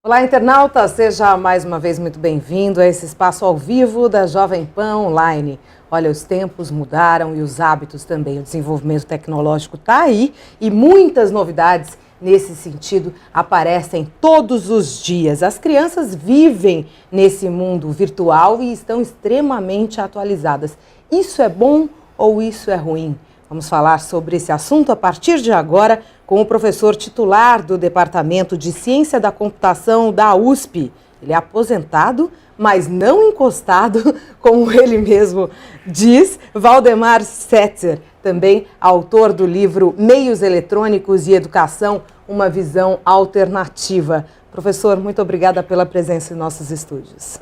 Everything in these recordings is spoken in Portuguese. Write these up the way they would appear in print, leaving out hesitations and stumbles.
Olá, internauta! Seja mais uma vez muito bem-vindo a esse espaço ao vivo da Jovem Pan Online. Olha, os tempos mudaram e os hábitos também. O desenvolvimento tecnológico está aí e muitas novidades nesse sentido aparecem todos os dias. As crianças vivem nesse mundo virtual e estão extremamente atualizadas. Isso é bom ou isso é ruim? Vamos falar sobre esse assunto a partir de agora com o professor titular do Departamento de Ciência da Computação da USP. Ele é aposentado, mas não encostado, como ele mesmo diz, Valdemar Setzer, também autor do livro Meios Eletrônicos e Educação, uma visão alternativa. Professor, muito obrigada pela presença em nossos estúdios.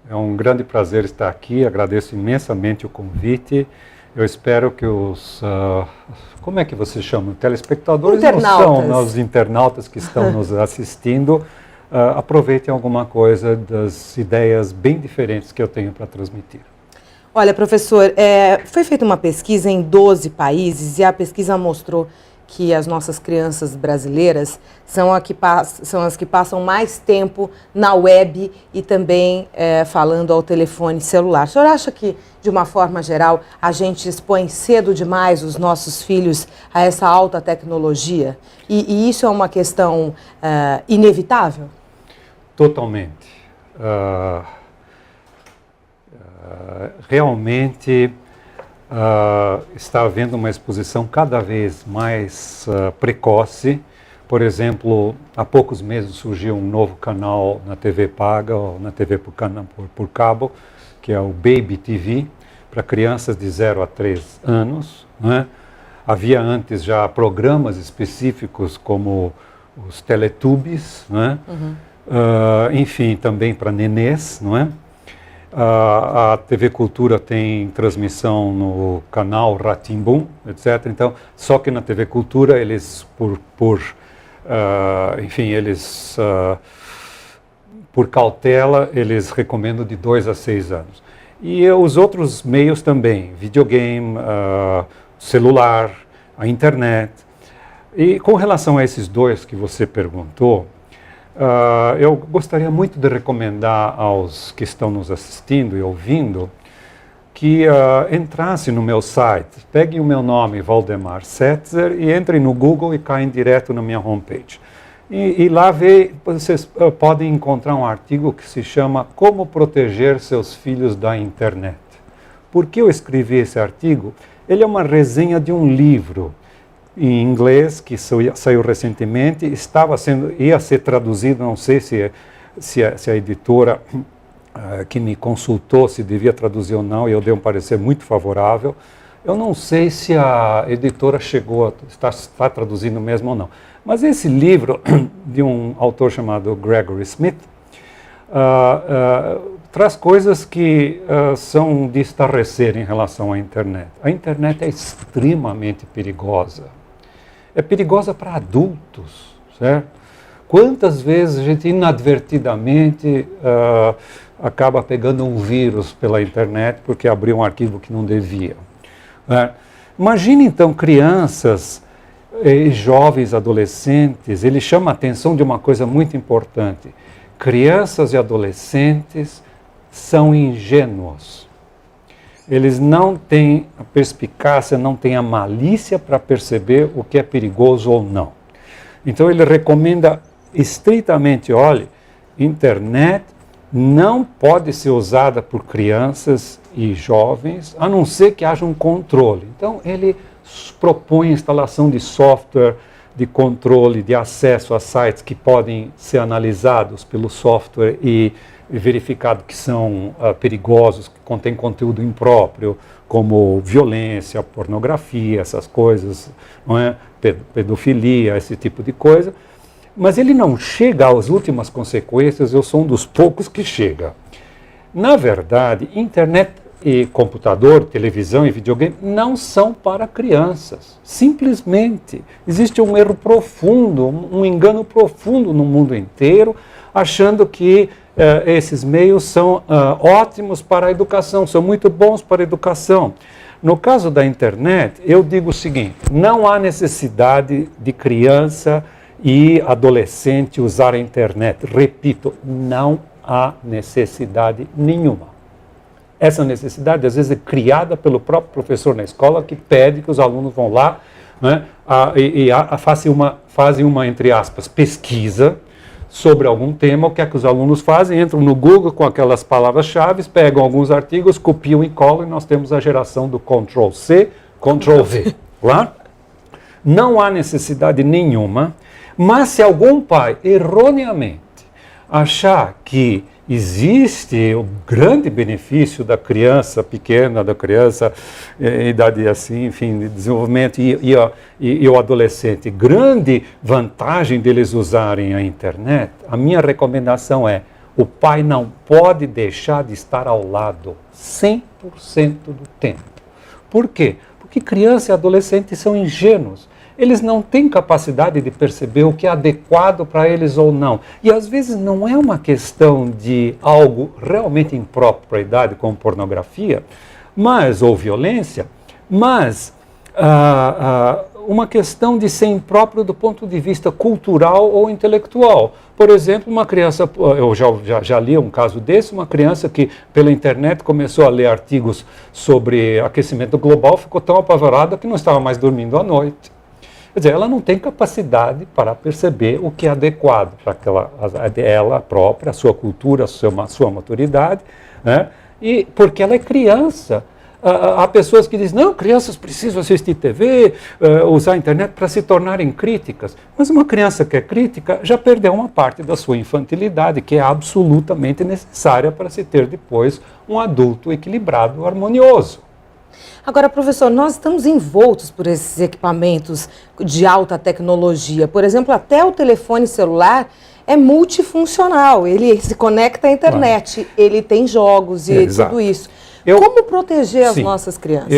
É um grande prazer estar aqui, agradeço imensamente o convite. Eu espero que como é que você chama? Telespectadores? Internautas. Não são os internautas que estão nos assistindo. Aproveitem alguma coisa das ideias bem diferentes que eu tenho para transmitir. Olha, professor, foi feita uma pesquisa em 12 países e a pesquisa mostrou que as nossas crianças brasileiras são as que passam mais tempo na web e também falando ao telefone celular. O senhor acha que, de uma forma geral, a gente expõe cedo demais os nossos filhos a essa alta tecnologia? E isso é uma questão inevitável? Totalmente. Realmente está havendo uma exposição cada vez mais precoce. Por exemplo, há poucos meses surgiu um novo canal na TV paga ou na TV por cabo, que é o Baby TV, para crianças de 0 a 3 anos. Né? Havia antes já programas específicos como os Teletubbies, né? Enfim, também para nenês, não é? A TV Cultura tem transmissão no canal Rá-Tim-Bum, etc. Então, só que na TV Cultura eles, por cautela, eles recomendam de 2 a 6 anos. E os outros meios também, videogame, celular, a internet. E com relação a esses dois que você perguntou, eu gostaria muito de recomendar aos que estão nos assistindo e ouvindo que entrassem no meu site, peguem o meu nome, Valdemar Setzer, e entrem no Google e caem direto na minha homepage. E lá vocês podem encontrar um artigo que se chama Como Proteger Seus Filhos da Internet. Por que eu escrevi esse artigo? Ele é uma resenha de um livro em inglês, que saiu recentemente, ia ser traduzido, não sei se a editora que me consultou se devia traduzir ou não, e eu dei um parecer muito favorável. Eu não sei se a editora está traduzindo mesmo ou não. Mas esse livro, de um autor chamado Gregory Smith, traz coisas que são de estarrecer em relação à internet. A internet é extremamente perigosa. É perigosa para adultos, certo? Quantas vezes a gente inadvertidamente acaba pegando um vírus pela internet porque abriu um arquivo que não devia. Né? Imagine então crianças e jovens adolescentes, ele chama a atenção de uma coisa muito importante. Crianças e adolescentes são ingênuos. Eles não têm a perspicácia, não têm a malícia para perceber o que é perigoso ou não. Então ele recomenda estritamente, olhe, internet não pode ser usada por crianças e jovens, a não ser que haja um controle. Então ele propõe a instalação de software de controle, de acesso a sites que podem ser analisados pelo software e verificado que são perigosos, que contêm conteúdo impróprio, como violência, pornografia, essas coisas, não é? Pedofilia, esse tipo de coisa. Mas ele não chega às últimas consequências, eu sou um dos poucos que chega. Na verdade, internet e computador, televisão e videogame não são para crianças. Simplesmente. Existe um erro profundo, um engano profundo no mundo inteiro, achando que esses meios são ótimos para a educação, são muito bons para a educação. No caso da internet, eu digo o seguinte, não há necessidade de criança e adolescente usar a internet. Repito, não há necessidade nenhuma. Essa necessidade, às vezes, é criada pelo próprio professor na escola, que pede que os alunos vão lá, né, fazem uma, entre aspas, pesquisa sobre algum tema. O que é que os alunos fazem? Entram no Google com aquelas palavras-chave, pegam alguns artigos, copiam e colam, e nós temos a geração do Ctrl-C, Ctrl-V. Claro? Não há necessidade nenhuma, mas se algum pai, erroneamente, achar que existe o grande benefício da criança pequena, da criança em idade assim, enfim, de desenvolvimento e o adolescente, grande vantagem deles usarem a internet, a minha recomendação é: o pai não pode deixar de estar ao lado 100% do tempo. Por quê? Porque criança e adolescente são ingênuos. Eles não têm capacidade de perceber o que é adequado para eles ou não. E às vezes não é uma questão de algo realmente impróprio para a idade, como pornografia, ou violência, mas uma questão de ser impróprio do ponto de vista cultural ou intelectual. Por exemplo, uma criança, eu já li um caso desse, uma criança que pela internet começou a ler artigos sobre aquecimento global, ficou tão apavorada que não estava mais dormindo à noite. Quer dizer, ela não tem capacidade para perceber o que é adequado para ela própria, a sua cultura, a sua maturidade, né? E porque ela é criança. Há pessoas que dizem, não, crianças precisam assistir TV, usar a internet para se tornarem críticas. Mas uma criança que é crítica já perdeu uma parte da sua infantilidade, que é absolutamente necessária para se ter depois um adulto equilibrado, harmonioso. Agora, professor, nós estamos envoltos por esses equipamentos de alta tecnologia. Por exemplo, até o telefone celular é multifuncional. Ele se conecta à internet, ele tem jogos e tudo isso. Como proteger as nossas crianças?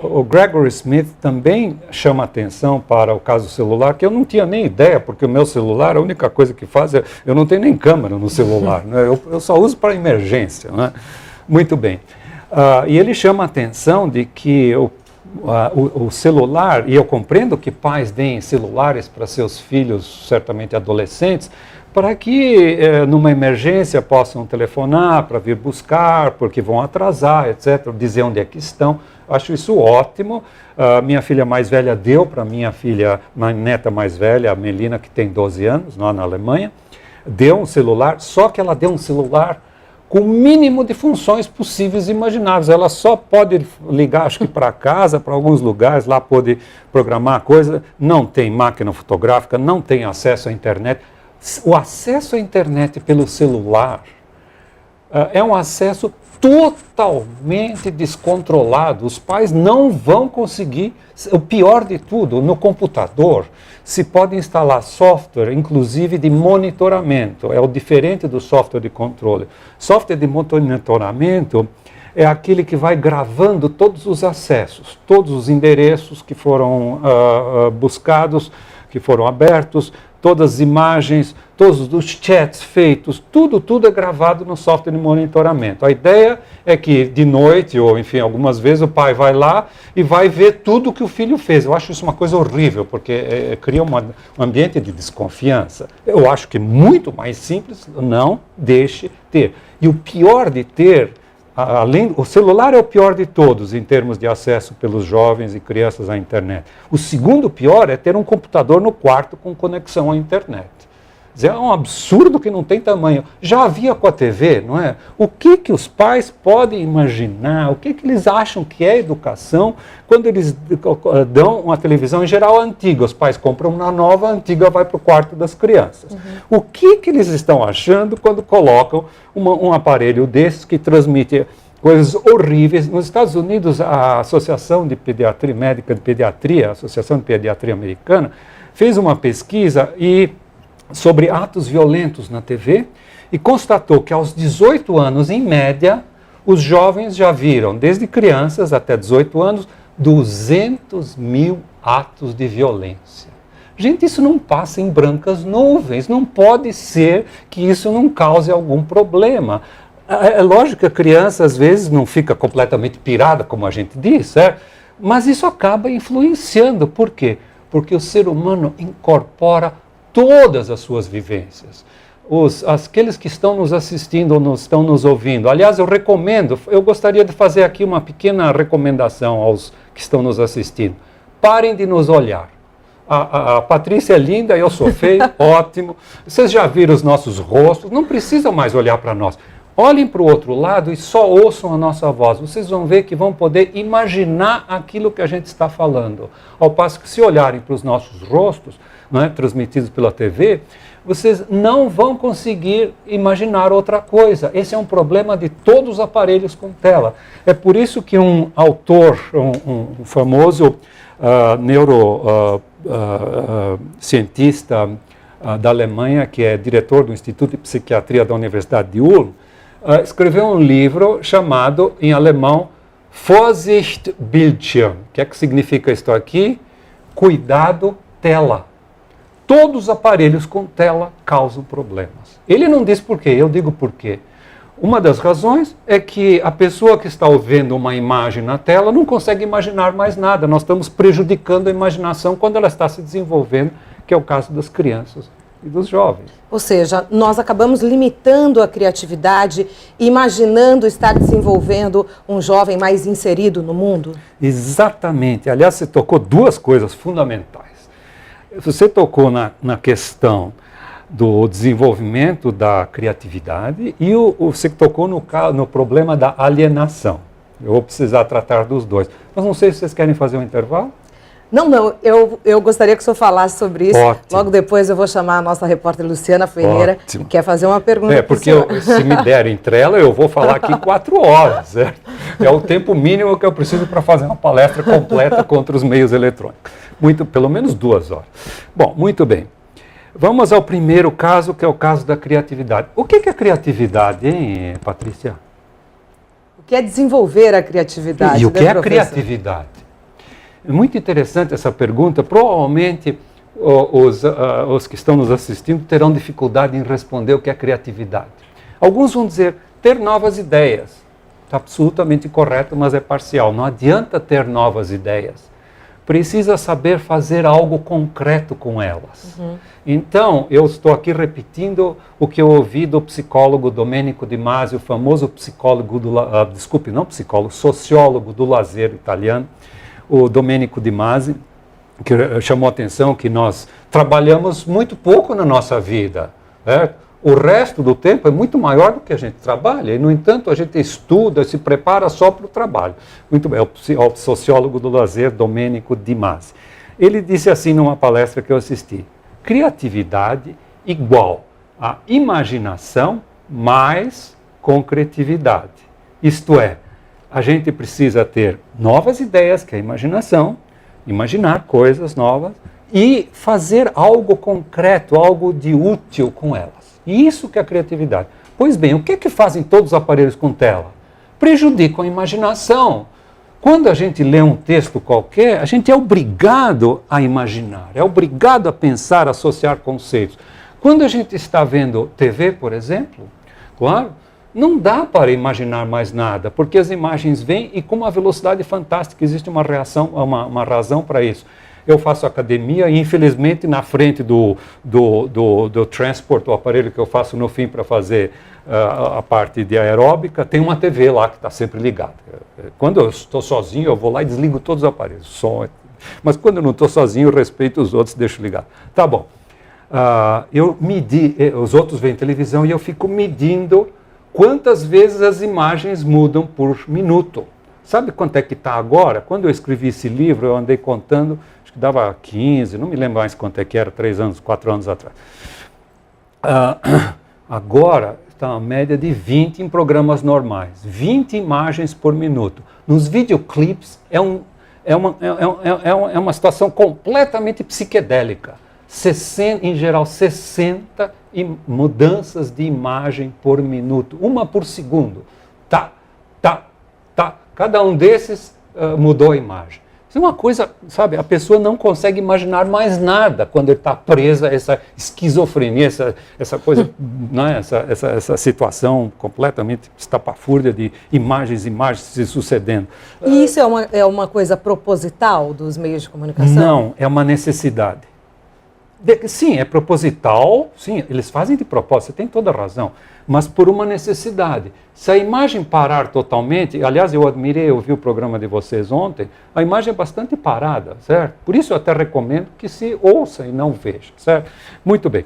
O Gregory Smith também chama atenção para o caso celular, que eu não tinha nem ideia, porque o meu celular, a única coisa que faz é, eu não tenho nem câmera no celular, né? Eu só uso para emergência, né? Muito bem. E ele chama a atenção de que o celular, e eu compreendo que pais deem celulares para seus filhos, certamente adolescentes, para que numa emergência possam telefonar para vir buscar, porque vão atrasar, etc., dizer onde é que estão. Acho isso ótimo. Minha filha mais velha deu para minha neta mais velha, a Melina, que tem 12 anos, lá na Alemanha, deu um celular, só que ela deu um celular com o mínimo de funções possíveis e imagináveis. Ela só pode ligar, acho que para casa, para alguns lugares, lá pode programar coisa, não tem máquina fotográfica, não tem acesso à internet. O acesso à internet pelo celular é um acesso totalmente descontrolado. Os pais não vão conseguir. O pior de tudo, no computador se pode instalar software, inclusive de monitoramento. É o diferente do software de controle. Software de monitoramento é aquele que vai gravando todos os acessos, todos os endereços que foram buscados, que foram abertos, todas as imagens, todos os chats feitos, tudo é gravado no software de monitoramento. A ideia é que de noite, ou enfim, algumas vezes o pai vai lá e vai ver tudo que o filho fez. Eu acho isso uma coisa horrível, porque cria um ambiente de desconfiança. Eu acho que muito mais simples, não deixe ter. E o pior de ter, o celular é o pior de todos em termos de acesso pelos jovens e crianças à internet. O segundo pior é ter um computador no quarto com conexão à internet. É um absurdo que não tem tamanho. Já havia com a TV, não é? O que os pais podem imaginar, o que eles acham que é educação quando eles dão uma televisão, em geral, antiga. Os pais compram uma nova, a antiga vai para o quarto das crianças. Uhum. O que eles estão achando quando colocam um aparelho desses que transmite coisas horríveis? Nos Estados Unidos, a Associação de Pediatria Médica de Pediatria, a Associação de Pediatria Americana, fez uma pesquisa sobre atos violentos na TV e constatou que aos 18 anos, em média, os jovens já viram, desde crianças até 18 anos, 200 mil atos de violência. Gente, isso não passa em brancas nuvens, não pode ser que isso não cause algum problema. É lógico que a criança, às vezes, não fica completamente pirada, como a gente diz, certo? Mas isso acaba influenciando. Por quê? Porque o ser humano incorpora todas as suas vivências. Aqueles que estão nos assistindo ou estão nos ouvindo. Aliás, eu gostaria de fazer aqui uma pequena recomendação aos que estão nos assistindo. Parem de nos olhar. A Patrícia é linda, eu sou feio, ótimo. Vocês já viram os nossos rostos, não precisam mais olhar para nós. Olhem para o outro lado e só ouçam a nossa voz. Vocês vão ver que vão poder imaginar aquilo que a gente está falando. Ao passo que se olharem para os nossos rostos, não é, transmitidos pela TV, vocês não vão conseguir imaginar outra coisa. Esse é um problema de todos os aparelhos com tela. É por isso que um autor, um famoso neurocientista da Alemanha, que é diretor do Instituto de Psiquiatria da Universidade de Ulm, escreveu um livro chamado, em alemão, Vorsicht Bildschirm. O que é que significa isto aqui? Cuidado, tela. Todos os aparelhos com tela causam problemas. Ele não diz por quê, eu digo por quê. Uma das razões é que a pessoa que está vendo uma imagem na tela não consegue imaginar mais nada. Nós estamos prejudicando a imaginação quando ela está se desenvolvendo, que é o caso das crianças e dos jovens. Ou seja, nós acabamos limitando a criatividade, imaginando estar desenvolvendo um jovem mais inserido no mundo? Exatamente. Aliás, você tocou duas coisas fundamentais. Você tocou na questão do desenvolvimento da criatividade e você tocou no problema da alienação. Eu vou precisar tratar dos dois. Mas não sei se vocês querem fazer um intervalo? Não, eu gostaria que o senhor falasse sobre isso. Ótimo. Logo depois eu vou chamar a nossa repórter Luciana Ferreira, Ótimo. que quer fazer uma pergunta. Porque se me derem trela, eu vou falar aqui 4 horas. Certo? É o tempo mínimo que eu preciso para fazer uma palestra completa contra os meios eletrônicos. Pelo menos 2 horas. Bom, muito bem. Vamos ao primeiro caso, que é o caso da criatividade. O que é criatividade, hein, Patrícia? O que é desenvolver a criatividade? E o que é professor? criatividade? É muito interessante essa pergunta. Provavelmente os que estão nos assistindo terão dificuldade em responder o que é criatividade. Alguns vão dizer ter novas ideias. Está absolutamente correto, mas é parcial. Não adianta ter novas ideias. Precisa saber fazer algo concreto com elas. Uhum. Então, eu estou aqui repetindo o que eu ouvi do psicólogo Domenico Di Masi, o famoso psicólogo sociólogo do lazer italiano, o Domenico Di Masi, que chamou a atenção que nós trabalhamos muito pouco na nossa vida. O resto do tempo é muito maior do que a gente trabalha, e, no entanto, a gente estuda, se prepara só para o trabalho. Muito bem, é o sociólogo do lazer, Domenico Di Masi. Ele disse assim numa palestra que eu assisti: criatividade igual a imaginação mais concretividade. Isto é, a gente precisa ter novas ideias, que é a imaginação, imaginar coisas novas, e fazer algo concreto, algo de útil com elas. E isso que é a criatividade. Pois bem, o que é que fazem todos os aparelhos com tela? Prejudicam a imaginação. Quando a gente lê um texto qualquer, a gente é obrigado a imaginar, é obrigado a pensar, a associar conceitos. Quando a gente está vendo TV, por exemplo, claro, não dá para imaginar mais nada, porque as imagens vêm e com uma velocidade fantástica, existe uma razão para isso. Eu faço academia e, infelizmente, na frente do transport, o aparelho que eu faço no fim para fazer a parte de aeróbica, tem uma TV lá que está sempre ligada. Quando eu estou sozinho, eu vou lá e desligo todos os aparelhos. Mas quando eu não estou sozinho, eu respeito os outros e deixo ligado. Tá bom. Os outros veem televisão e eu fico medindo quantas vezes as imagens mudam por minuto. Sabe quanto é que está agora? Quando eu escrevi esse livro, eu andei contando, acho que dava 15, não me lembro mais quanto é que era, 3 anos, 4 anos atrás. Agora está uma média de 20 em programas normais, 20 imagens por minuto. Nos videoclipes é uma situação completamente psiquedélica. Em geral, 60 mudanças de imagem por minuto, uma por segundo. Tá. Cada um desses mudou a imagem. Isso é uma coisa, sabe, a pessoa não consegue imaginar mais nada quando ele está presa a essa esquizofrenia, essa coisa, né, essa situação completamente estapafúrdia de imagens se sucedendo. E isso é uma coisa proposital dos meios de comunicação? Não, é uma necessidade. Sim, é proposital, sim, eles fazem de propósito, você tem toda a razão, mas por uma necessidade. Se a imagem parar totalmente, aliás, eu vi o programa de vocês ontem, a imagem é bastante parada, certo? Por isso eu até recomendo que se ouça e não veja, certo? Muito bem.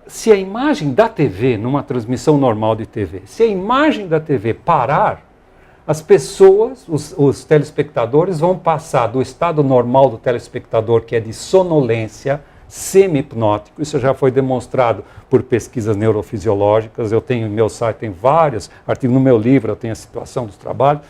Se a imagem da TV, numa transmissão normal de TV, se a imagem da TV parar, as pessoas, os telespectadores vão passar do estado normal do telespectador, que é de sonolência, semi-hipnótico, isso já foi demonstrado por pesquisas neurofisiológicas, eu tenho no meu site, tem vários artigos, no meu livro eu tenho a situação dos trabalhos.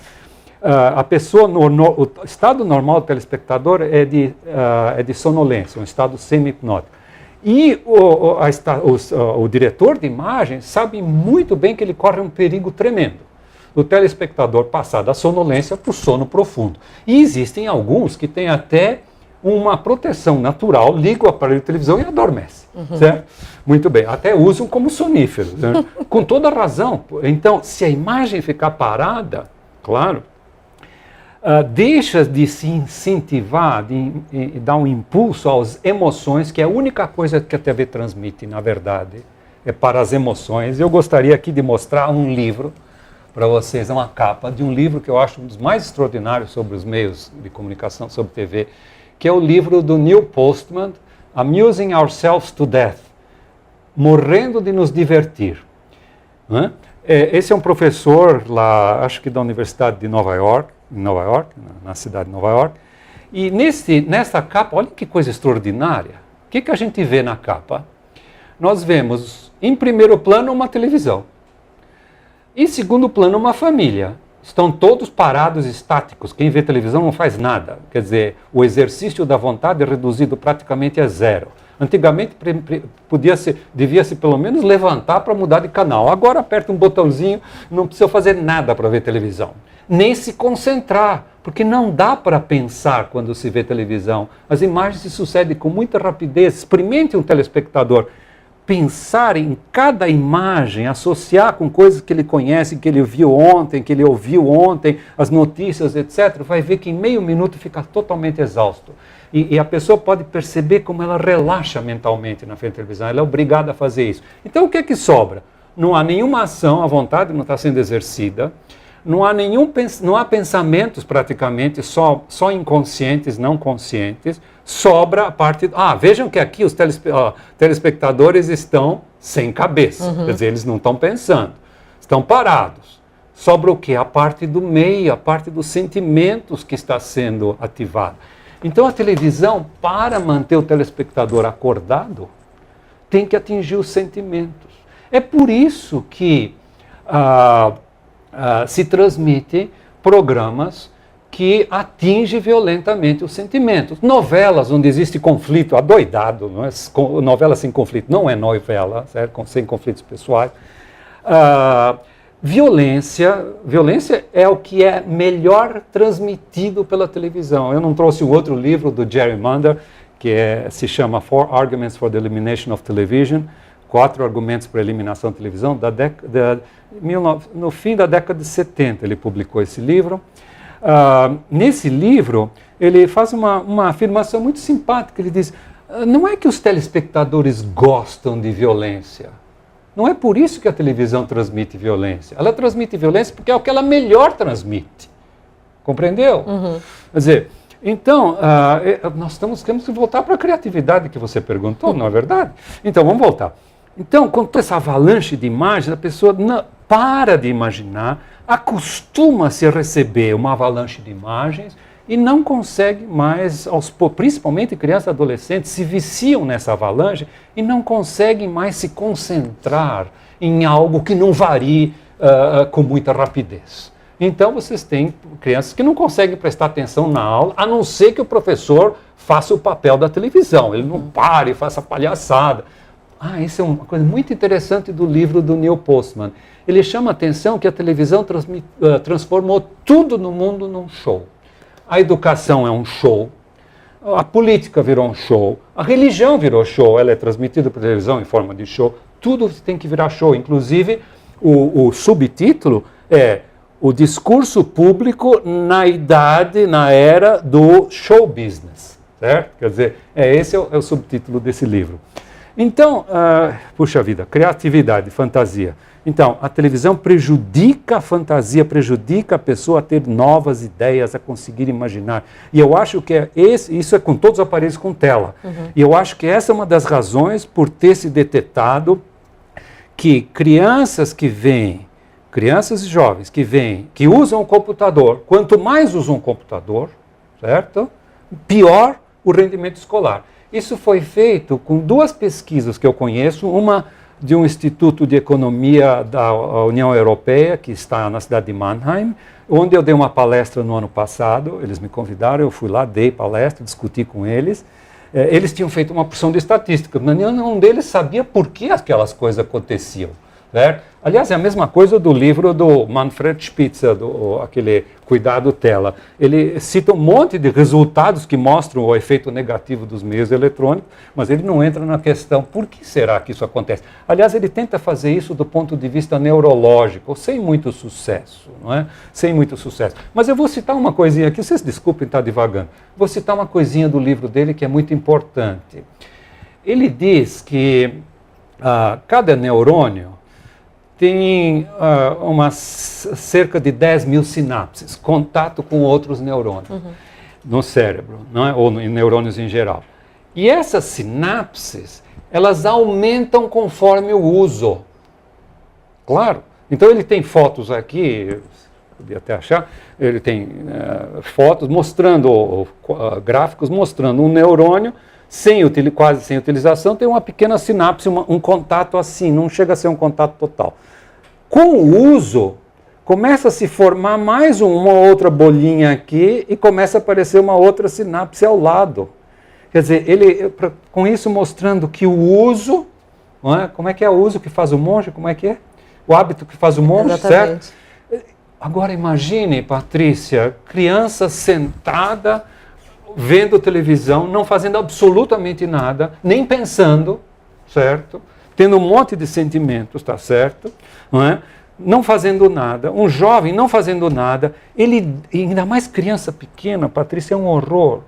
A pessoa, o estado normal do telespectador é de sonolência, um estado semi-hipnótico. E o diretor de imagem sabe muito bem que ele corre um perigo tremendo. O telespectador passar da sonolência para o sono profundo. E existem alguns que têm até uma proteção natural, liga o aparelho de televisão e adormece, certo? Muito bem, até usam como sonífero, né? Com toda razão. Então, se a imagem ficar parada, claro, deixa de se incentivar, de dar um impulso às emoções, que é a única coisa que a TV transmite, na verdade, é para as emoções. Eu gostaria aqui de mostrar um livro para vocês, uma capa de um livro que eu acho um dos mais extraordinários sobre os meios de comunicação, sobre TV, que é o livro do Neil Postman, Amusing Ourselves to Death, Morrendo de Nos Divertir. Esse é um professor lá, acho que da Universidade de Nova York, na cidade de Nova York, e nessa capa, olha que coisa extraordinária. O que a gente vê na capa? Nós vemos, em primeiro plano, uma televisão. Em segundo plano, uma família. Estão todos parados, estáticos. Quem vê televisão não faz nada. Quer dizer, o exercício da vontade é reduzido praticamente a zero. Antigamente devia-se pelo menos levantar para mudar de canal. Agora aperta um botãozinho, não precisa fazer nada para ver televisão. Nem se concentrar, porque não dá para pensar quando se vê televisão. As imagens se sucedem com muita rapidez. Experimente um telespectador pensar em cada imagem, associar com coisas que ele conhece, que ele viu ontem, que ele ouviu ontem, as notícias, etc., vai ver que em meio minuto fica totalmente exausto. E a pessoa pode perceber como ela relaxa mentalmente na frente da televisão, ela é obrigada a fazer isso. Então o que é que sobra? Não há nenhuma ação, a vontade não está sendo exercida, não há pensamentos praticamente, só inconscientes, não conscientes. Sobra a parte... vejam que aqui os telespectadores estão sem cabeça. Quer dizer, eles não estão pensando, estão parados. Sobra o quê? A parte do meio, a parte dos sentimentos que está sendo ativada. Então a televisão, para manter o telespectador acordado, tem que atingir os sentimentos. É por isso que se transmite programas que atingem violentamente os sentimentos. Novelas onde existe conflito, adoidado, não é? Novela sem conflito não é novela, certo? Sem conflitos pessoais. Violência é o que é melhor transmitido pela televisão. Eu não trouxe um outro livro do Jerry Munder, que se chama 4 Arguments for the Elimination of Television, 4 argumentos para a eliminação da televisão, no fim da década de 70 ele publicou esse livro. Nesse livro, ele faz uma afirmação muito simpática, ele diz, não é que os telespectadores gostam de violência, não é por isso que a televisão transmite violência, ela transmite violência porque é o que ela melhor transmite, compreendeu? Quer dizer, então, nós temos que voltar para a criatividade que você perguntou, não é verdade? Então, vamos voltar. Então, com toda essa avalanche de imagens, a pessoa para de imaginar, acostuma-se a receber uma avalanche de imagens e não consegue mais, principalmente crianças e adolescentes, se viciam nessa avalanche e não conseguem mais se concentrar em algo que não varie com muita rapidez. Então, vocês têm crianças que não conseguem prestar atenção na aula, a não ser que o professor faça o papel da televisão, ele não pare e faça palhaçada. Isso é uma coisa muito interessante do livro do Neil Postman. Ele chama a atenção que a televisão transformou tudo no mundo num show. A educação é um show. A política virou um show. A religião virou show. Ela é transmitida por televisão em forma de show. Tudo tem que virar show. Inclusive, o subtítulo é o discurso público na era do show business. Certo? Quer dizer, esse é o subtítulo desse livro. Então, puxa vida, criatividade, fantasia. Então, a televisão prejudica a fantasia, prejudica a pessoa a ter novas ideias, a conseguir imaginar. E eu acho que isso é com todos os aparelhos com tela. E eu acho que essa é uma das razões por ter se detectado que crianças e jovens que usam o computador, quanto mais usam o computador, certo? Pior o rendimento escolar. Isso foi feito com 2 pesquisas que eu conheço, uma de um Instituto de Economia da União Europeia, que está na cidade de Mannheim, onde eu dei uma palestra no ano passado, eles me convidaram, eu fui lá, dei palestra, discuti com eles. Eles tinham feito uma porção de estatística, nenhum deles sabia por que aquelas coisas aconteciam. Certo? Aliás, é a mesma coisa do livro do Manfred Spitzer, aquele Cuidado Tela. Ele cita um monte de resultados que mostram o efeito negativo dos meios eletrônicos, mas ele não entra na questão por que será que isso acontece. Aliás, ele tenta fazer isso do ponto de vista neurológico, sem muito sucesso, não é? Sem muito sucesso. Mas eu vou citar uma coisinha aqui, vocês desculpem estar divagando. Vou citar uma coisinha do livro dele que é muito importante. Ele diz que cada neurônio tem cerca de 10 mil sinapses, contato com outros neurônios no cérebro, não é? Ou em neurônios em geral. E essas sinapses, elas aumentam conforme o uso. Claro. Então ele tem fotos aqui, podia até achar, ele tem fotos mostrando, gráficos mostrando um neurônio quase sem utilização, tem uma pequena sinapse, um contato assim, não chega a ser um contato total. Com o uso, começa a se formar mais uma outra bolinha aqui e começa a aparecer uma outra sinapse ao lado. Quer dizer, ele, com isso mostrando que o uso, não é? Como é que é o uso que faz o monge? Como é que é? O hábito que faz o monge, exatamente. Certo? Agora imagine, Patrícia, criança sentada, vendo televisão, não fazendo absolutamente nada, nem pensando, certo? Tendo um monte de sentimentos, tá certo? Não é? Não fazendo nada, um jovem não fazendo nada, ainda mais criança pequena, Patrícia, é um horror.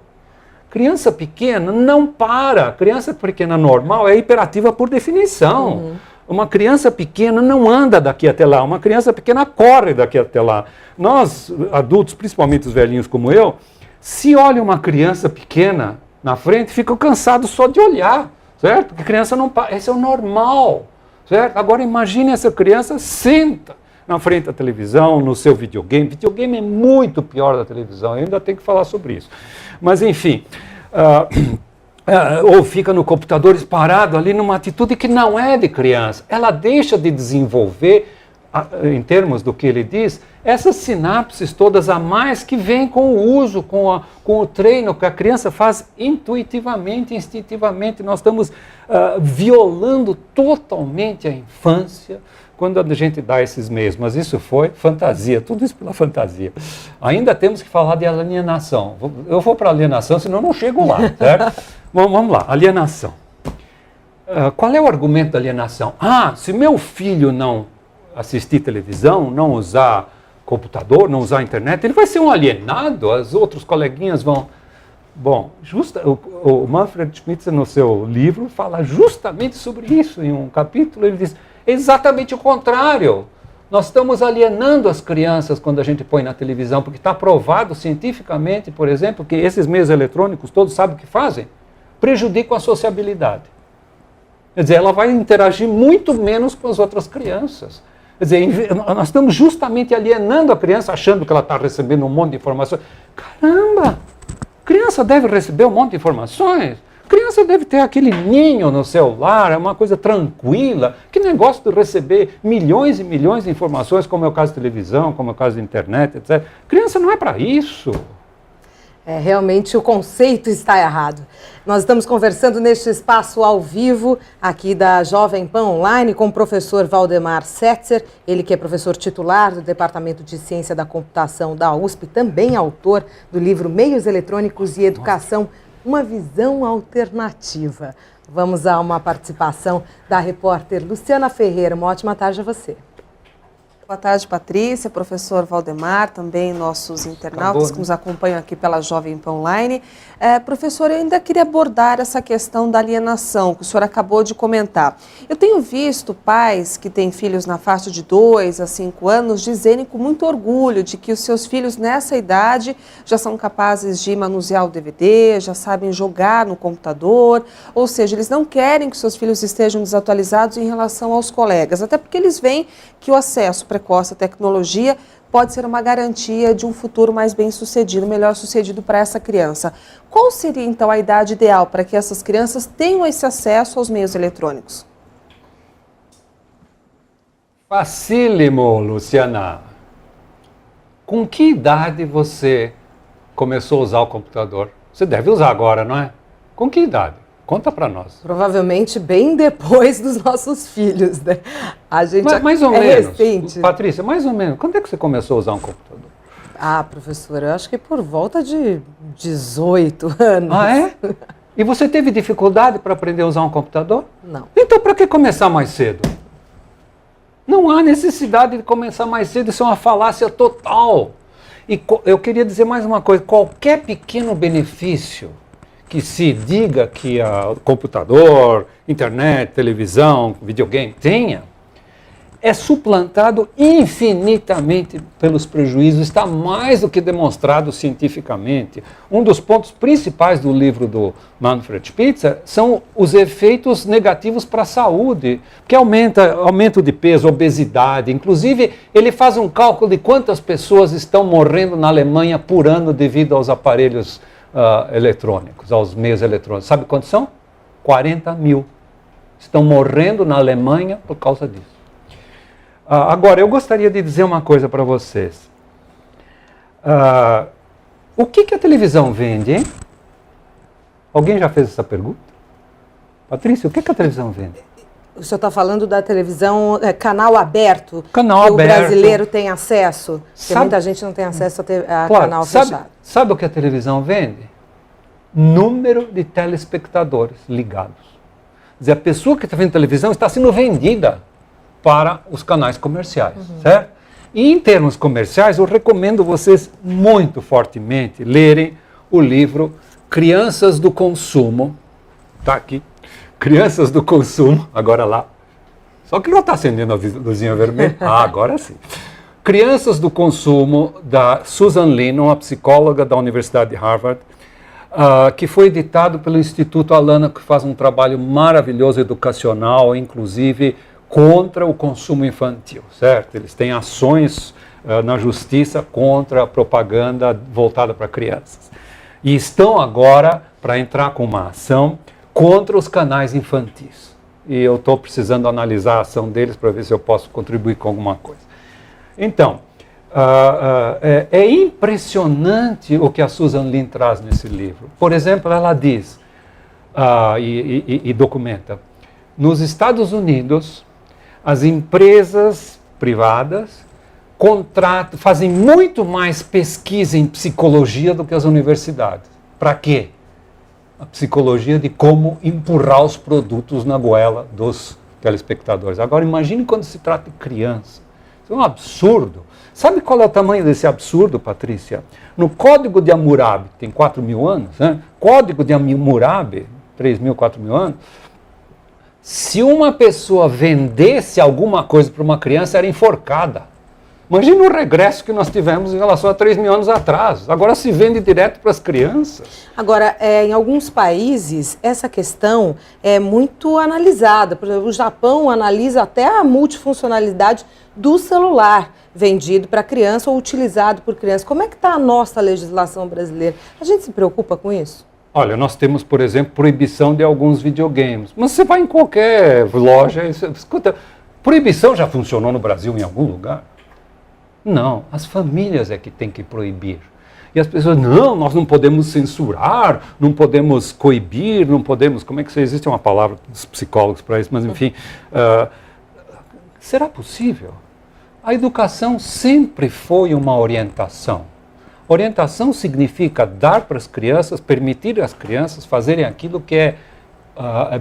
Criança pequena não para, criança pequena normal é hiperativa por definição. Uma criança pequena não anda daqui até lá, uma criança pequena corre daqui até lá. Nós, adultos, principalmente os velhinhos como eu, se olha uma criança pequena na frente, fica cansado só de olhar, certo? Porque a criança não para, esse é o normal, certo? Agora imagine essa criança senta na frente da televisão, no seu videogame. Videogame é muito pior da televisão, eu ainda tenho que falar sobre isso. Mas enfim, ou fica no computador parado ali numa atitude que não é de criança. Ela deixa de desenvolver, em termos do que ele diz, essas sinapses todas a mais que vêm com o uso, com o treino que a criança faz intuitivamente, instintivamente. Nós estamos violando totalmente a infância quando a gente dá esses meios. Mas isso foi fantasia, tudo isso pela fantasia. Ainda temos que falar de alienação. Eu vou para alienação, senão não chego lá, certo? Vamos lá, alienação. Qual é o argumento da alienação? Se meu filho não assistir televisão, não usar computador, não usar internet, ele vai ser um alienado, os outros coleguinhas vão... Bom, o Manfred Spitzer, no seu livro, fala justamente sobre isso. Em um capítulo, ele diz exatamente o contrário. Nós estamos alienando as crianças quando a gente põe na televisão, porque está provado cientificamente, por exemplo, que esses meios eletrônicos, todos sabem o que fazem? Prejudicam a sociabilidade. Quer dizer, ela vai interagir muito menos com as outras crianças. Quer dizer, nós estamos justamente alienando a criança, achando que ela está recebendo um monte de informações. Caramba! Criança deve receber um monte de informações. Criança deve ter aquele ninho no celular, é uma coisa tranquila. Que negócio de receber milhões e milhões de informações, como é o caso de televisão, como é o caso de internet, etc. Criança não é para isso. Realmente o conceito está errado. Nós estamos conversando neste espaço ao vivo aqui da Jovem Pan Online com o professor Valdemar Setzer, ele que é professor titular do Departamento de Ciência da Computação da USP, também autor do livro Meios Eletrônicos e Educação, uma visão alternativa. Vamos a uma participação da repórter Luciana Ferreira. Uma ótima tarde a você. Boa tarde, Patrícia, professor Valdemar, também nossos internautas que nos acompanham aqui pela Jovem Pan Online. Professor, eu ainda queria abordar essa questão da alienação, que o senhor acabou de comentar. Eu tenho visto pais que têm filhos na faixa de 2 a 5 anos dizerem com muito orgulho de que os seus filhos nessa idade já são capazes de manusear o DVD, já sabem jogar no computador, ou seja, eles não querem que seus filhos estejam desatualizados em relação aos colegas, até porque eles veem que o acesso precoce à tecnologia pode ser uma garantia de um futuro mais bem sucedido, melhor sucedido para essa criança. Qual seria então a idade ideal para que essas crianças tenham esse acesso aos meios eletrônicos? Facílimo, Luciana. Com que idade você começou a usar o computador? Você deve usar agora, não é? Com que idade? Conta para nós. Provavelmente bem depois dos nossos filhos, né? A gente mais ou menos. Recente. Patrícia, mais ou menos. Quando é que você começou a usar um computador? Professora, eu acho que por volta de 18 anos. Ah, é? E você teve dificuldade para aprender a usar um computador? Não. Então, para que começar mais cedo? Não há necessidade de começar mais cedo, isso é uma falácia total. E eu queria dizer mais uma coisa, qualquer pequeno benefício que se diga que computador, internet, televisão, videogame tenha, é suplantado infinitamente pelos prejuízos, está mais do que demonstrado cientificamente. Um dos pontos principais do livro do Manfred Spitzer são os efeitos negativos para a saúde, que aumento de peso, obesidade. Inclusive, ele faz um cálculo de quantas pessoas estão morrendo na Alemanha por ano devido aos aparelhos eletrônicos, aos meios eletrônicos. Sabe quantos são? 40 mil. Estão morrendo na Alemanha por causa disso. Agora, eu gostaria de dizer uma coisa para vocês. O que a televisão vende, hein? Alguém já fez essa pergunta? Patrícia, o que a televisão vende? O senhor está falando da televisão, canal aberto, canal que aberto. O brasileiro tem acesso, porque muita gente não tem acesso a claro, canal fechado. Sabe o que a televisão vende? Número de telespectadores ligados. Quer dizer, a pessoa que está vendo televisão está sendo vendida para os canais comerciais, certo? E em termos comerciais, eu recomendo vocês muito fortemente lerem o livro Crianças do Consumo, está aqui, Crianças do Consumo, agora lá, só que não está acendendo a luzinha vermelha, agora sim. Crianças do Consumo, da Susan Lin, uma psicóloga da Universidade de Harvard, que foi editado pelo Instituto Alana, que faz um trabalho maravilhoso educacional, inclusive contra o consumo infantil, certo? Eles têm ações na justiça contra a propaganda voltada para crianças. E estão agora para entrar com uma ação contra os canais infantis. E eu estou precisando analisar a ação deles para ver se eu posso contribuir com alguma coisa. Então, é impressionante o que a Susan Lin traz nesse livro. Por exemplo, ela diz e documenta, nos Estados Unidos, as empresas privadas fazem muito mais pesquisa em psicologia do que as universidades. Para quê? A psicologia de como empurrar os produtos na goela dos telespectadores. Agora, imagine quando se trata de criança. Isso é um absurdo. Sabe qual é o tamanho desse absurdo, Patrícia? No Código de Hammurabi, que tem 4.000 anos, né? Código de Hammurabi, 3.000, 4.000 anos, se uma pessoa vendesse alguma coisa para uma criança, era enforcada. Imagina o regresso que nós tivemos em relação a 3.000 anos atrás. Agora se vende direto para as crianças. Agora, em alguns países, essa questão é muito analisada. Por exemplo, o Japão analisa até a multifuncionalidade do celular vendido para criança ou utilizado por criança. Como é que está a nossa legislação brasileira? A gente se preocupa com isso? Olha, nós temos, por exemplo, proibição de alguns videogames. Mas você vai em qualquer loja e escuta, proibição já funcionou no Brasil em algum lugar? Não, as famílias é que têm que proibir. E as pessoas, não, nós não podemos censurar, não podemos coibir, não podemos... Como é que existe uma palavra dos psicólogos para isso? Mas, enfim, será possível? A educação sempre foi uma orientação. Orientação significa dar para as crianças, permitir às crianças fazerem aquilo que é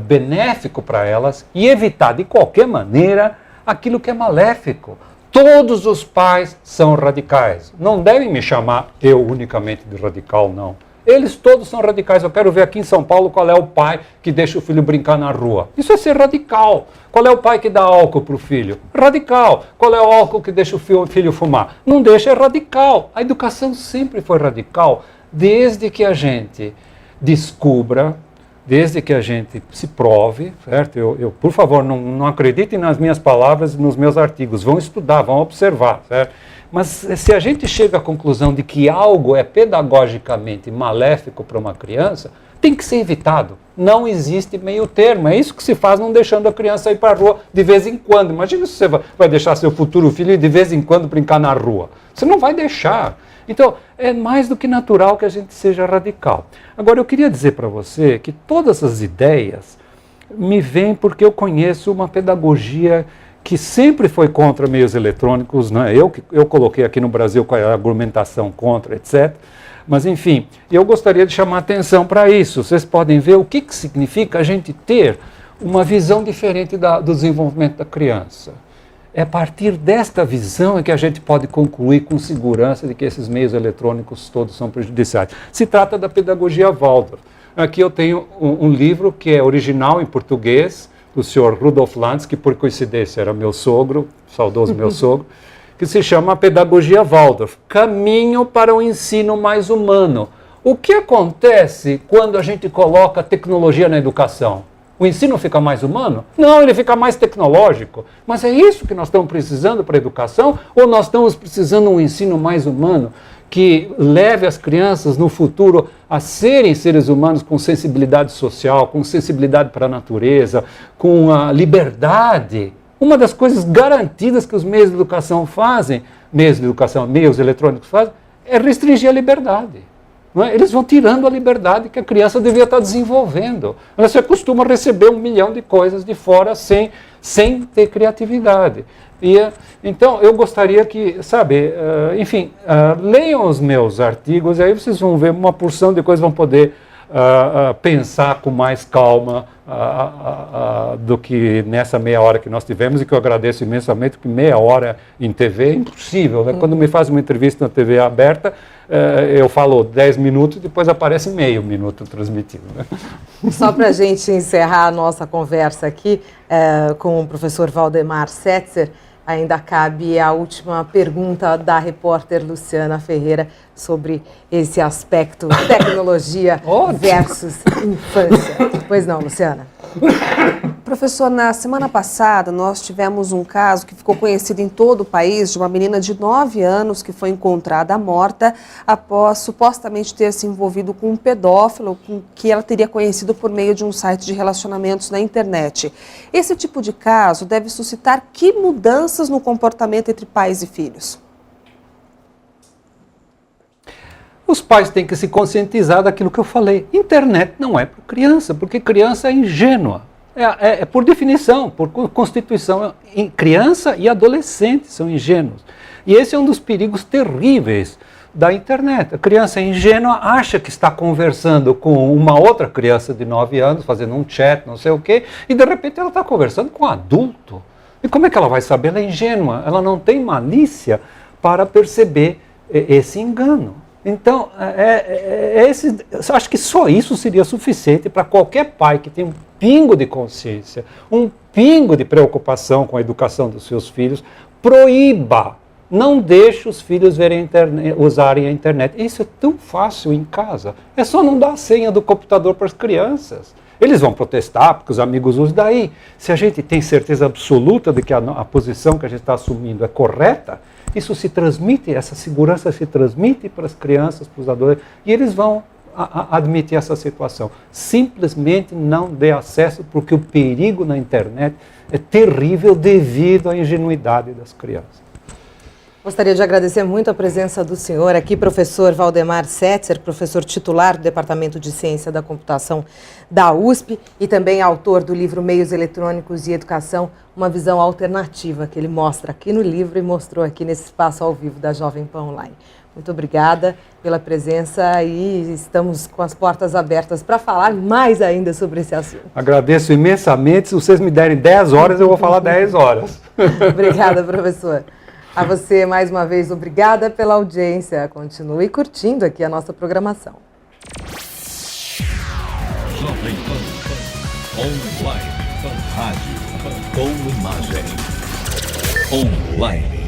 benéfico para elas e evitar, de qualquer maneira, aquilo que é maléfico. Todos os pais são radicais. Não devem me chamar eu unicamente de radical, não. Eles todos são radicais. Eu quero ver aqui em São Paulo qual é o pai que deixa o filho brincar na rua. Isso é ser radical. Qual é o pai que dá álcool para o filho? Radical. Qual é o álcool que deixa o filho fumar? Não deixa, é radical. A educação sempre foi radical, desde que a gente descubra, desde que a gente se prove, certo? Por favor, não acreditem nas minhas palavras e nos meus artigos. Vão estudar, vão observar, certo? Mas se a gente chega à conclusão de que algo é pedagogicamente maléfico para uma criança, tem que ser evitado. Não existe meio termo. É isso que se faz não deixando a criança ir para a rua de vez em quando. Imagina se você vai deixar seu futuro filho de vez em quando brincar na rua. Você não vai deixar. Então, é mais do que natural que a gente seja radical. Agora, eu queria dizer para você que todas as ideias me vêm porque eu conheço uma pedagogia que sempre foi contra meios eletrônicos, né? Eu coloquei aqui no Brasil com a argumentação contra, etc. Mas, enfim, eu gostaria de chamar a atenção para isso. Vocês podem ver o que significa a gente ter uma visão diferente do desenvolvimento da criança. É a partir desta visão que a gente pode concluir com segurança de que esses meios eletrônicos todos são prejudiciais. Se trata da pedagogia Waldorf. Aqui eu tenho um livro que é original em português, do senhor Rudolf Lantz, que por coincidência era meu sogro, saudoso meu sogro, que se chama Pedagogia Waldorf, Caminho para o Ensino Mais Humano. O que acontece quando a gente coloca tecnologia na educação? O ensino fica mais humano? Não, ele fica mais tecnológico. Mas é isso que nós estamos precisando para a educação? Ou nós estamos precisando de um ensino mais humano que leve as crianças no futuro a serem seres humanos com sensibilidade social, com sensibilidade para a natureza, com a liberdade? Uma das coisas garantidas que os meios de educação fazem, meios eletrônicos fazem, é restringir a liberdade. Não é? Eles vão tirando a liberdade que a criança devia estar desenvolvendo. Você costuma receber 1 milhão de coisas de fora sem ter criatividade. Então, eu gostaria que, leiam os meus artigos, e aí vocês vão ver uma porção de coisas, vão poder pensar com mais calma do que nessa meia hora que nós tivemos, e que eu agradeço imensamente, porque meia hora em TV é impossível, né? Quando me faz uma entrevista na TV aberta, eu falo 10 minutos e depois aparece meio minuto transmitido. Né? Só para a gente encerrar a nossa conversa aqui com o professor Valdemar Setzer, ainda cabe a última pergunta da repórter Luciana Ferreira sobre esse aspecto tecnologia versus infância. Pois não, Luciana? Professor, na semana passada nós tivemos um caso que ficou conhecido em todo o país de uma menina de 9 anos que foi encontrada morta após supostamente ter se envolvido com um pedófilo que ela teria conhecido por meio de um site de relacionamentos na internet. Esse tipo de caso deve suscitar que mudanças no comportamento entre pais e filhos? Os pais têm que se conscientizar daquilo que eu falei. Internet não é para criança, porque criança é ingênua. É por definição, por constituição, criança e adolescente são ingênuos. E esse é um dos perigos terríveis da internet. A criança ingênua acha que está conversando com uma outra criança de 9 anos, fazendo um chat, não sei o quê, e de repente ela está conversando com um adulto. E como é que ela vai saber? Ela é ingênua, ela não tem malícia para perceber esse engano. Então, acho que só isso seria suficiente para qualquer pai que tem um pingo de consciência, um pingo de preocupação com a educação dos seus filhos, proíba, não deixe os filhos usarem a internet. Isso é tão fácil em casa, é só não dar a senha do computador para as crianças. Eles vão protestar porque os amigos usam. Daí, se a gente tem certeza absoluta de que a posição que a gente está assumindo é correta, isso se transmite, essa segurança se transmite para as crianças, para os adolescentes, e eles vão admitir essa situação. Simplesmente não dê acesso, porque o perigo na internet é terrível devido à ingenuidade das crianças. Gostaria de agradecer muito a presença do senhor aqui, professor Valdemar Setzer, professor titular do Departamento de Ciência da Computação da USP e também autor do livro Meios Eletrônicos e Educação, uma visão alternativa, que ele mostra aqui no livro e mostrou aqui nesse espaço ao vivo da Jovem Pan Online. Muito obrigada pela presença e estamos com as portas abertas para falar mais ainda sobre esse assunto. Agradeço imensamente. Se vocês me derem 10 horas, eu vou falar 10 horas. Obrigada, professor. A você, mais uma vez, obrigada pela audiência. Continue curtindo aqui a nossa programação. Jovem Pan Online, Pan Rádio, com imagem online.